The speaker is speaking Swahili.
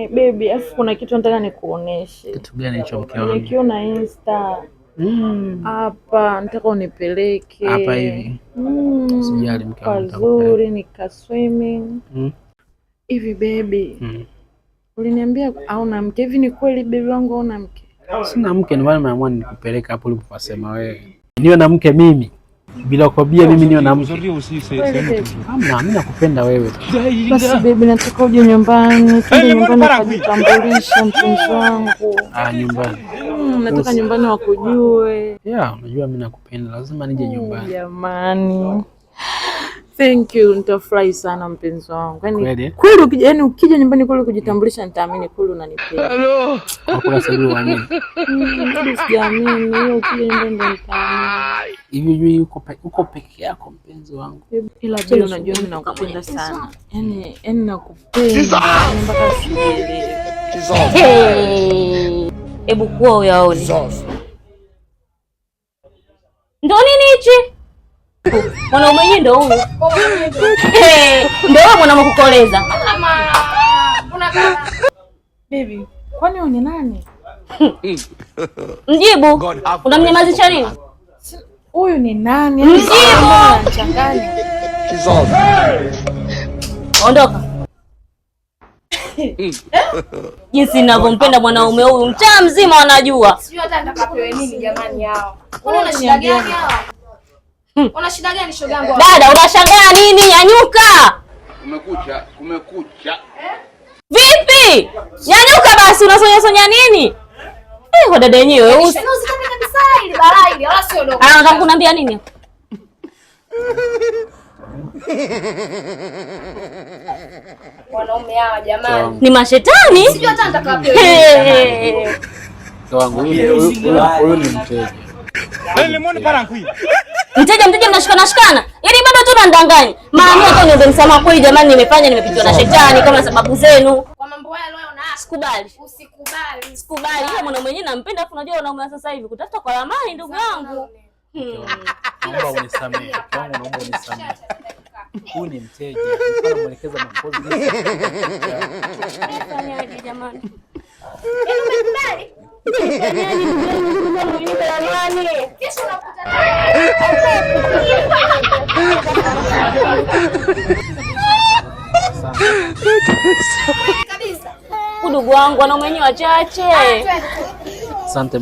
Baby, afu kuna kitu nataka nikuoneshe. Kitu gani hicho mke wangu? Nikiona Insta. Hapa nataka unipeleke. Hapa hivi. Usijali mke wangu. Pazuri nika swimming. Hivi baby. Uliniambia hauna mke. Hivi ni kweli baby wangu hauna mke? Sina mke, ndio maana nimeamua nikupeleka hapo ulipofasema wewe. Niwe na mke mimi. Bila kukwambia mimi niwe na mke. Hamna, mimi nakupenda wewe. Basi baby nataka uje nyumbani. Twende nyumbani kujitambulisha mpenzi wangu. Nyumbani. Nataka nyumbani wakujue. Unajua mimi nakupenda, lazima nije nyumbani. Jamani. Thank you, nitafurahi sana mpenzi wangu. Kweli ukija nyumbani kule kujitambulisha nitaamini kule unanipenda. Hello. Hakuna sababu uamini. Sijaamini, hiyo ukija nyumbani ndio nitaamini. Hivi uko peke yako mpenzi wangu. Ila bado unajua mimi nakupenda sana. Yaani nakupenda mpaka sielewi. Hebu kuwa uyaone. Ndio nini hichi? Mwanaume mwenyewe ndio huyu. Ndio wewe mwanaume kukoleza. Baby, kwani wewe ni nani? Mjibu. Unamnyamazisha nini? Huyu ni nani? Mjibu. Ondoka. Jinsi ninavyompenda mwanaume huyu, mtaa mzima wanajua. Sijui hata atakapewe nini jamani hao. Una shida gani hao? Una shida gani shoga yangu? Dada, unashangaa nini? Nyanyuka. Kumekucha. Vipi? Nyanyuka basi, unasonya nini? Kwa dada yenyewe. Usitaki kabisa ile balaa ile, wala sio dogo. Anataka kuniambia nini? Wanaume hawa jamani. Ni mashetani? Sijui hata atakapewe. Wangu huyu ni mteja. Mteja mnashikana. Yaani bado tu unandanganya. Maana hata niombe msamaha kweli jamani, nimepitiwa na shetani kama sababu zenu. Kwa mambo haya leo na sikubali. Usikubali. Sikubali. Yule mwanaume mwenyewe nampenda, afu unajua wanaume sasa hivi kutafuta kwa ramani ndugu yangu. Naomba unisamehe. Naomba unisamehe. Huyu ni mteja. Nilikuwa namuelekeza makozi. Fanyaje jamani? Umekubali? Kesho Udugu wangu wanaume wenyewe wachache. Asante.